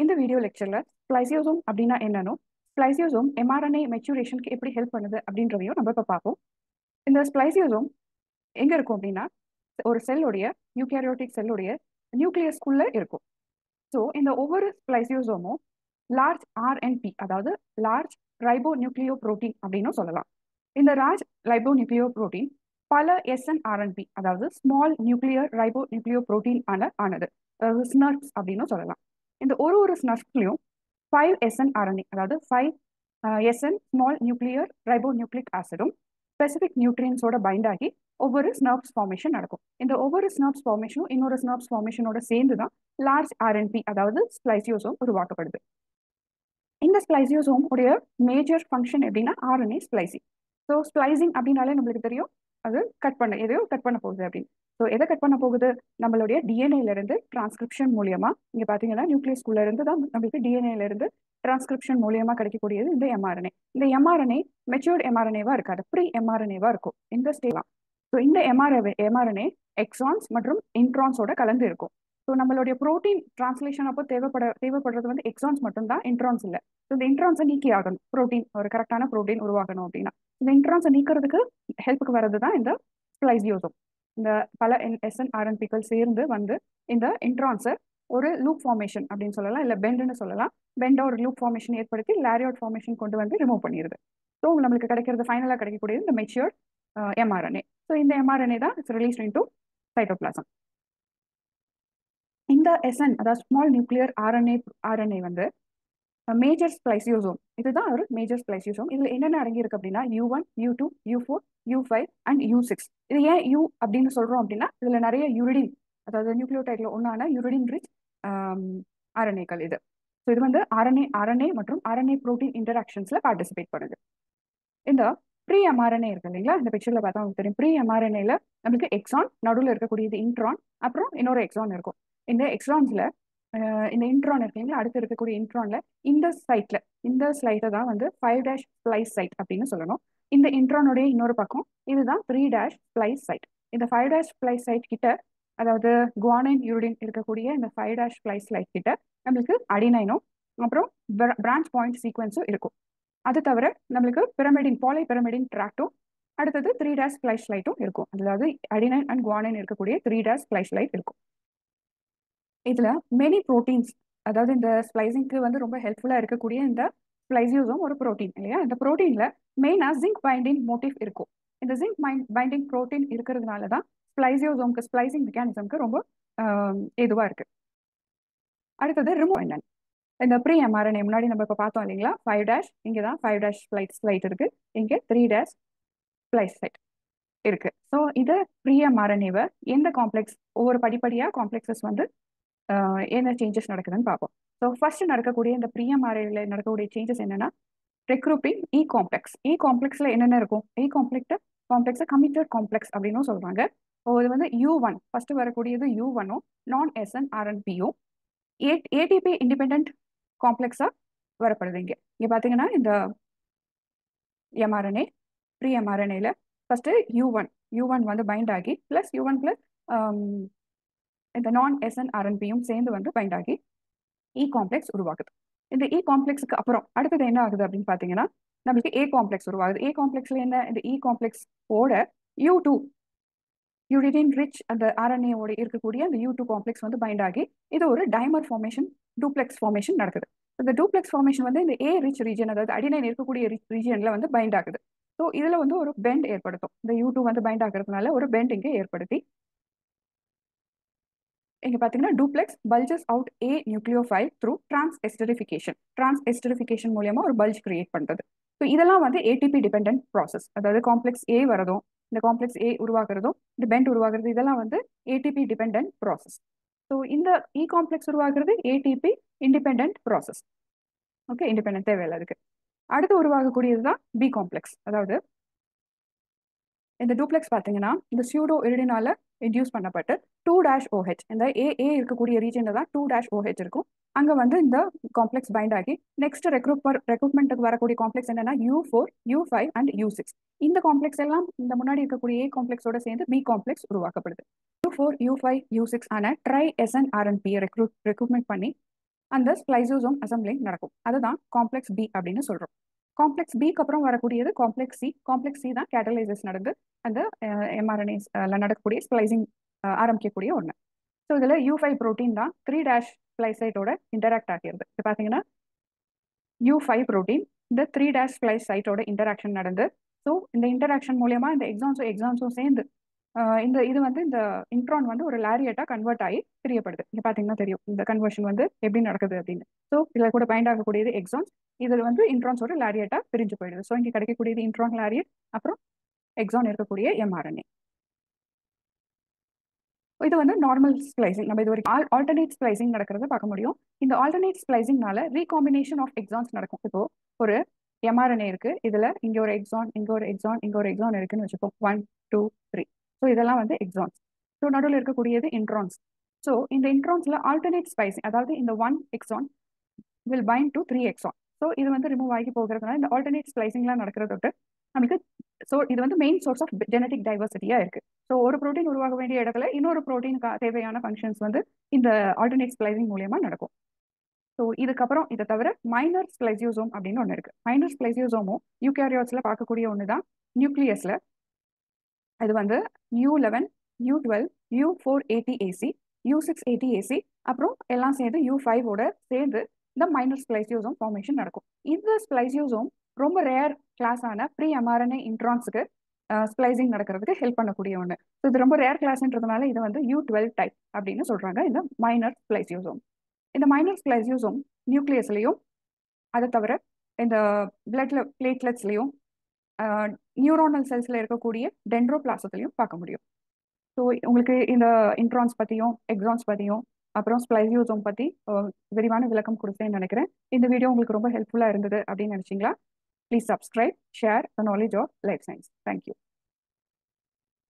இந்த வீடியோ லெக்சர்ல ஸ்ப்ளைசியோசோம் அப்படின்னா என்னன்னு, ஸ்ப்ளைசியோசோம் எம்ஆர்என்ஏ மெச்சூரேஷனுக்கு எப்படி ஹெல்ப் பண்ணுது அப்படின்றதையும் நம்ம இப்போ பார்ப்போம். இந்த ஸ்ப்ளைசியோசோம் எங்க இருக்கும் அப்படின்னா, ஒரு செல்லுடைய யூகேரியோட்டிக் செல்லுடைய நியூக்ளியஸ்குள்ள இருக்கும். ஸோ இந்த ஒவ்வொரு ஸ்ப்ளைசியோசோமும் லார்ஜ் ஆர்என்பி, அதாவது லார்ஜ் ரைபோ நியூக்ளியோ புரோட்டீன் அப்படின்னு சொல்லலாம். இந்த லார்ஜ் ரைபோ நியூக்ளியோ புரோட்டீன் பல எஸ்என்ஆர்என்பி, அதாவது small nuclear ribo Nucleo protein ஆனது, அதாவது ஸ்னர்ப்ஸ் அப்படின்னு சொல்லலாம். இந்த ஒரு ஸ்னர்ப்ஸ்லையும் 5 SNRNA, அதாவது 5 SN small nuclear ribonucleic ஆசிடும் ஸ்பெசிபிக் நியூட்ரியன்ஸோட பைண்ட் ஆகி ஒவ்வொரு ஸ்னர்ப்ஸ் ஃபார்மேஷன் நடக்கும். இந்த ஒவ்வொரு ஸ்னர்ப்ஸ் ஃபார்மேஷனும் இன்னொரு ஸ்னர்ப்ஸ் ஃபார்மேஷனோட சேர்ந்து தான் லார்ஜ் ஆர்என்பி, அதாவது ஸ்ப்ளைசியோசோம் உருவாக்கப்படுது. இந்த ஸ்ப்ளைசியோசோம் உடைய மேஜர் ஃபங்க்ஷன் எப்படின்னா ஆர்என்ஏ ஸ்ப்ளைசிங். ஸோ ஸ்ப்ளைசிங் அப்படின்னாலே நம்மளுக்கு தெரியும், அது எதையோ கட் பண்ண போகுது அப்படின்னு. ஸோ எதை கட் பண்ண போகுது? நம்மளுடைய டிஎன்ஏல இருந்து டிரான்ஸ்கிரிப்ஷன் மூலியமா, இங்க பாத்தீங்கன்னா நியூக்ளியஸ்குள்ள இருந்து தான் நம்மளுக்கு டிஎன்ஏல இருந்து டிரான்ஸ்கிரிப்ஷன் மூலியமா கிடைக்கக்கூடியது இந்த எம்ஆர்என்ஏ. இந்த எம்ஆர்என்ஏ மெச்சூர்ட் எம்ஆர்என்ஏவா இருக்காது, ப்ரீ எம்ஆர்என்ஏவா இருக்கும் இந்த ஸ்டேஜ்லாம். ஸோ இந்த எம்ஆர்என்ஏ எக்ஸான்ஸ் மற்றும் இன்ட்ரான்ஸோட கலந்து இருக்கும். ஸோ நம்மளுடைய ப்ரோட்டீன் டிரான்ஸ்லேஷன் அப்போ தேவைப்படுறது வந்து எக்ஸான்ஸ் மட்டும் தான், இன்ட்ரான்ஸ் இல்லை. ஸோ இந்த இன்ட்ரான்ஸை நீக்கி ஆகணும், ப்ரோட்டீன் ஒரு கரெக்டான ப்ரோட்டீன் உருவாகணும் அப்படின்னா இந்த இன்ட்ரான்ஸை நீக்கிறதுக்கு ஹெல்ப்புக்கு வர்றது தான் இந்த ஸ்ப்ளைசியோசோம். இந்த பல SNRNPக்கள் சேர்ந்து வந்து இந்த இன்ட்ரான்ஸை ஒரு லூப் ஃபார்மேஷன் அப்படின்னு சொல்லலாம், இல்லை பெண்டுன்னு சொல்லலாம். பெண்டா ஒரு லூப் ஃபார்மேஷன் ஏற்படுத்தி லாரியோட் ஃபார்மேஷன் கொண்டு வந்து ரிமூவ் பண்ணிடுது. ஸோ நம்மளுக்கு கிடைக்கிறது ஃபைனலாக கிடைக்கக்கூடியது இந்த மெச்சூர்ட் எம்ஆர்என்ஏ. ஸோ இந்த எம்ஆர்என்ஏ தான் இட்ஸ் ரிலீஸ்ட் இன்டு சைட்டோபிளாசம். இந்த SN, அதாவது ஸ்மால் நியூக்ளியர் ஆர்என்ஏ வந்து மேஜர் ஸ்ப்ளைசியோசோம். இதுதான் ஒரு மேஜர் ஸ்ப்ளைசியோசோம். இதுல என்னென்ன அடங்கி இருக்கு அப்படின்னா U1, U2, U4, U5 and U6. இது ஏன் U அப்படின்னு சொல்றோம் அப்படின்னா, இதுல நிறைய யூரிடின், அதாவது நியூக்ளியோடைட்ல ஒன்னான யூரிடின் ரிச் ஆர்என்ஏக்கள் இது. ஸோ இது வந்து ஆர்என்ஏ மற்றும் ஆர்என்ஏ புரோட்டீன் இன்டராக்ஷன்ஸ்ல பார்ட்டிசிபேட் பண்ணுது. இந்த ப்ரீ எம்ஆர்என்ஏ இருக்கு இல்லைங்களா, இந்த பிக்சர்ல பார்த்தா உங்களுக்கு தெரியும். ப்ரீ எம்ஆர்என்ஏல நம்மளுக்கு எக்ஸான், நடுவில் இருக்கக்கூடியது இன்ட்ரான், அப்புறம் இன்னொரு எக்ஸான் இருக்கும். இந்த எக்ஸான்ஸ்ல இந்த இன்ட்ரான் இருக்கு இல்லைங்களா, அடுத்து இருக்கக்கூடிய இன்ட்ரான்ல இந்த ஸ்லைட்டை தான் வந்து 5' ஸ்ப்ளைஸ் சைட் அப்படின்னு சொல்லணும். இந்த இன்ட்ரானுடைய இன்னொரு பக்கம் இதுதான் 3' ஸ்ப்ளைஸ் சைட். இந்த 5' ஸ்ப்ளைஸ் சைட் கிட்ட, அதாவது குவானைன் யூரிடின் இருக்கக்கூடிய இந்த 5' ஸ்ப்ளைஸ் சைட் கிட்ட நம்மளுக்கு அடினைனும் அப்புறம் பிரான்ச் பாயிண்ட் சீக்வன்ஸும் இருக்கும். அது தவிர நம்மளுக்கு பாலி பிரமிடின் ட்ராக்டும், அடுத்தது 3' ஸ்ப்ளைஸ் லைட்டும் இருக்கும். அதாவது அடினைன் அண்ட் குவானைன் இருக்கக்கூடிய 3' ஸ்ப்ளைஸ் லைட் இருக்கும். இதுல மெனி ப்ரோட்டீன்ஸ், அதாவது இந்த ஸ்ப்ளைசிங்க்கு வந்து ரொம்ப ஹெல்ப்ஃபுல்லா இருக்கக்கூடிய இந்த ஸ்ப்ளைசியோசோம் ஒரு ப்ரோட்டீன் இல்லையா. இந்த ப்ரோட்டீன்ல மெயினா ஜிங்க் பைண்டிங் மோட்டிவ் இருக்கும். இந்த ஜிங்க் பைண்டிங் ப்ரோட்டீன் இருக்கிறதுனால தான் ஸ்ப்ளைசியோசோம்க்கு, ஸ்ப்ளைசிங் மெக்கானிசம்க்கு ரொம்ப இதுவா இருக்கு. அடுத்தது ரிமூவ். இந்த ப்ரீ எம்ஆர்என்ஏ முன்னாடி நம்ம இப்போ பார்த்தோம் இல்லைங்களா, 5' இங்கே தான் 5' ஸ்ப்ளைஸ் இருக்கு, இங்கே 3' ஸ்ப்ளைஸ் சைட் இருக்கு. ஸோ இது ப்ரீ எம்ஆர்என்ஏவை எந்த காம்ப்ளெக்ஸ், ஒவ்வொரு படிப்படியாக காம்ப்ளெக்ஸஸ் வந்து என்ன சேஞ்சஸ் நடக்குதுன்னு பார்ப்போம். ஸோ ஃபர்ஸ்ட் நடக்கக்கூடிய இந்த ப்ரீ எம்ஆர்என்ஏல நடக்கக்கூடிய சேஞ்சஸ் என்னன்னா, ரெக்ரூட்டிங் இ காம்ப்ளெக்ஸ். இ காம்ப்ளெக்ஸ்ல என்னென்ன இருக்கும்? இ காம்ப்ளெக்ஸை கமிட்டட் காம்ப்ளெக்ஸ் அப்படின்னும் சொல்றாங்க. இது வந்து U1 ஃபர்ஸ்ட் வரக்கூடியது U1ம் நான் SNRNPயும் ATP இண்டிபெண்ட் காம்ப்ளெக்ஸா வரப்படுது. இங்க பாத்தீங்கன்னா இந்த எம்ஆர்என்ஏ ப்ரீ எம்ஆர்என்ஏல ஃபர்ஸ்ட் U1 வந்து பைண்ட் ஆகி பிளஸ் U1 பிளஸ் இந்த நான் SNRNPயும் சேர்ந்து வந்து பைண்ட் ஆகி இ காம்ப்ளெக்ஸ் உருவாகுது. இந்த இ காம்ப்ளெக்ஸுக்கு அப்புறம் அடுத்தது என்ன ஆகுது அப்படின்னு பாத்தீங்கன்னா, நம்மளுக்கு ஏ காம்ப்ளெக்ஸ் உருவாகுது. ஏ காம்ப்ளெக்ஸ்ல என்ன, இந்த இ காம்ப்ளெக்ஸ் ஓட U2 யூரிடின் ரிச் அந்த ஆர்என்ஏவோட இருக்கக்கூடிய அந்த U2 காம்ப்ளெக்ஸ் வந்து பைண்ட் ஆகி இது ஒரு டைமர் ஃபார்மேஷன், டூப்ளெக்ஸ் ஃபார்மேஷன் நடக்குது. இந்த டூப்ளெக்ஸ் ஃபார்மேஷன் வந்து இந்த ஏ ரிச் ரீஜன், அதாவது அடினைன் இருக்கக்கூடிய ரீஜன்ல வந்து பைண்ட் ஆகுது. ஸோ இதுல வந்து ஒரு பெண்ட் ஏற்படுத்தும். இந்த U2 வந்து பைண்ட் ஆகிறதுனால ஒரு பெண்ட் இங்கே ஏற்படுத்தி இங்க பாத்தீங்கன்னா டூப்ளெக்ஸ் பல்ஜஸ் அவுட் ஏ நியூக்ளியோஃபைல் த்ரூ டிரான்ஸ்எஸ்டரிஃபிகேஷன் மூலமா ஒரு பல்ஜ் கிரியேட் பண்றது. ஸோ இதெல்லாம் வந்து ஏடிபி டிபெண்டன்ட் ப்ராசஸ். அதாவது காம்ப்ளெக்ஸ் ஏ வரதும், இந்த காம்ப்ளெக்ஸ் ஏ உருவாக்குறதும், இந்த பெண்ட் உருவாக்குறது, இதெல்லாம் வந்து ஏடிபி டிபெண்டன்ட் ப்ராசஸ். ஸோ இந்த இ காம்ப்ளெக்ஸ் உருவாக்குறது ATP independent process. Okay, independent தேவையில்லை அதுக்கு. அடுத்து உருவாகக்கூடியது தான் பி காம்ப்ளெக்ஸ். அதாவது இந்த டூப்ளெக்ஸ் பார்த்தீங்கன்னா இந்த சியூடோ இரிடினால இன்டியூஸ் பண்ணப்பட்டு 2'OH, இந்த ஏ இருக்கக்கூடிய ரீஜன்ல தான் 2'OH இருக்கும். அங்க வந்து இந்த காம்ப்ளெக்ஸ் பைண்ட் ஆகி நெக்ஸ்ட் ரெக்ரூட்மெண்ட்டுக்கு வரக்கூடிய காம்ப்ளெக்ஸ் என்னன்னா U4, U5 அண்ட் U6. இந்த காம்ப்ளெக்ஸ் எல்லாம் இந்த முன்னாடி இருக்கக்கூடிய ஏ காம்ப்ளெக்ஸோட சேர்ந்து B complex உருவாக்கப்படுது. U4, U5, U6 ஆன ட்ரை SNRNP ரெக்ரூட்மெண்ட் பண்ணி அந்த ஸ்ப்ளைசியோசோம் அசம்பிளிங் நடக்கும். அதுதான் காம்ப்ளெக்ஸ் பி அப்படின்னு சொல்றோம். காம்ப்ளெக்ஸ் பிக்கு அப்புறம் வரக்கூடியது காம்ப்ளெக்ஸ் சி. காம்ப்ளெக்ஸ் சி தான் கேட்டலைசஸ் நடந்து அந்த எம்ஆர்என்ஏஸ்ல நடக்கக்கூடிய ஸ்ப்ளைசிங் ஆரம்பிக்கக்கூடிய ஒன்று. ஸோ இதில் U5 புரோட்டீன் தான் 3' ஸ்ப்ளைஸ் சைட்டோட இன்டராக்ட் ஆகிறது. இப்போ பார்த்தீங்கன்னா U5 புரோட்டீன் இந்த 3' ஸ்ப்ளைஸ் சைட்டோட இன்டராக்ஷன் நடந்து, ஸோ இந்த இன்டராக்ஷன் மூலயமா இந்த எக்ஸான்ஸும் சேர்ந்து இது வந்து இந்த இன்ட்ரான் வந்து ஒரு லேரியட்டா கன்வெர்ட் ஆகி பிரியப்படுது. இங்க பாத்தீங்கன்னா தெரியும் இந்த கன்வர்ஷன் வந்து எப்படி நடக்குது அப்படின்னு. ஸோ இதுல கூட பைண்ட் ஆகக்கூடியது எக்ஸான்ஸ். இதுல வந்து இன்ட்ரான்ஸோட லேரியட்டா பிரிஞ்சு போயிடுது. ஸோ இங்க கிடைக்கக்கூடியது இன்ட்ரான் லேரியட், அப்புறம் எக்ஸான் இருக்கக்கூடிய எம்ஆர்என்ஏ. இது வந்து நார்மல் ஸ்ப்ளைசிங். நம்ம இது வரைக்கும் ஆல்டர்னேட் ஸ்ப்ளைசிங் நடக்கிறத பார்க்க முடியும். இந்த ஆல்டர்னேட் ஸ்ப்ளைசிங்னால ரீகாம்பினேஷன் ஆஃப் எக்ஸான்ஸ் நடக்கும். இப்போ ஒரு எம்ஆர்என்ஏ இருக்கு, இதுல இங்க ஒரு எக்ஸான், இங்க ஒரு எக்ஸான், இங்க ஒரு எக்ஸான் இருக்குன்னு வச்சுப்போம். 1 2 3. ஸோ இதெல்லாம் வந்து எக்ஸான்ஸ். ஸோ நடுவில் இருக்கக்கூடியது இன்ட்ரான்ஸ். ஸோ இந்த இன்ட்ரான்ஸ்ல ஆல்டர்னேட் ஸ்ப்ளைசிங், அதாவது இந்த 1 exon will bind to 3 exon. So இது வந்து ரிமூவ் ஆகி போகிறதுனால இந்த ஆல்டர்னேட் ஸ்ப்ளைசிங்லாம் நடக்கிறத விட்டு நமக்கு, ஸோ இது வந்து மெயின் சோர்ஸ் ஆஃப் ஜெனடிக் டைவர்சிட்டியா இருக்கு. ஸோ ஒரு ப்ரோட்டீன் உருவாக வேண்டிய இடத்துல இன்னொரு ப்ரோட்டீன் தேவையான ஃபங்க்ஷன்ஸ் வந்து இந்த ஆல்டர்னேட் ஸ்ப்ளைசிங் மூலியமா நடக்கும். ஸோ இதுக்கப்புறம் இதை தவிர மைனர் ஸ்ப்ளைசியோசோம் அப்படின்னு ஒன்று இருக்கு. மைனர் ஸ்ப்ளைசியோசோமும் யூகேரியாட்ஸ்ல பார்க்கக்கூடிய ஒன்று தான். நியூக்ளியஸ்ல இது வந்து U11, U12, U480AC, U680AC, அப்புறம் எல்லாம் சேர்ந்து U5ஓட சேர்ந்து இந்த மைனர் ஸ்ப்ளைசியோசோம் ஃபார்மேஷன் நடக்கும். இந்த ஸ்ப்ளைசியோசோம் ரொம்ப ரேர் கிளாஸான ப்ரீ எம்ஆர்என்ஏ இன்ட்ரான்ஸுக்கு ஸ்ப்ளைசிங் நடக்கிறதுக்கு ஹெல்ப் பண்ணக்கூடிய ஒன்று. ஸோ இது ரொம்ப ரேர் கிளாஸ்ன்றதுனால இதை வந்து U12 டைப் அப்படின்னு சொல்றாங்க, இந்த மைனர் ஸ்ப்ளைசியோசோம். இந்த மைனர் ஸ்ப்ளைசியோசோம் நியூக்ளியஸ்லையும், அதை தவிர இந்த பிளட்ல பிளேட்லெட்ஸ்லையும், நியூரானல் செல்ஸ்ல இருக்கக்கூடிய டென்ட்ரோபிளாசத்திலையும் பார்க்க முடியும். ஸோ உங்களுக்கு இந்த இன்ட்ரான்ஸ் பற்றியும் எக்ஸான்ஸ் பற்றியும் அப்புறம் ஸ்ப்ளைசியோசோம் பற்றி விரிவான விளக்கம் கொடுத்தேன்னு நினைக்கிறேன். இந்த வீடியோ உங்களுக்கு ரொம்ப ஹெல்ப்ஃபுல்லாக இருந்தது அப்படின்னு நினச்சிங்களா? Please subscribe, share the knowledge of life science. Thank you.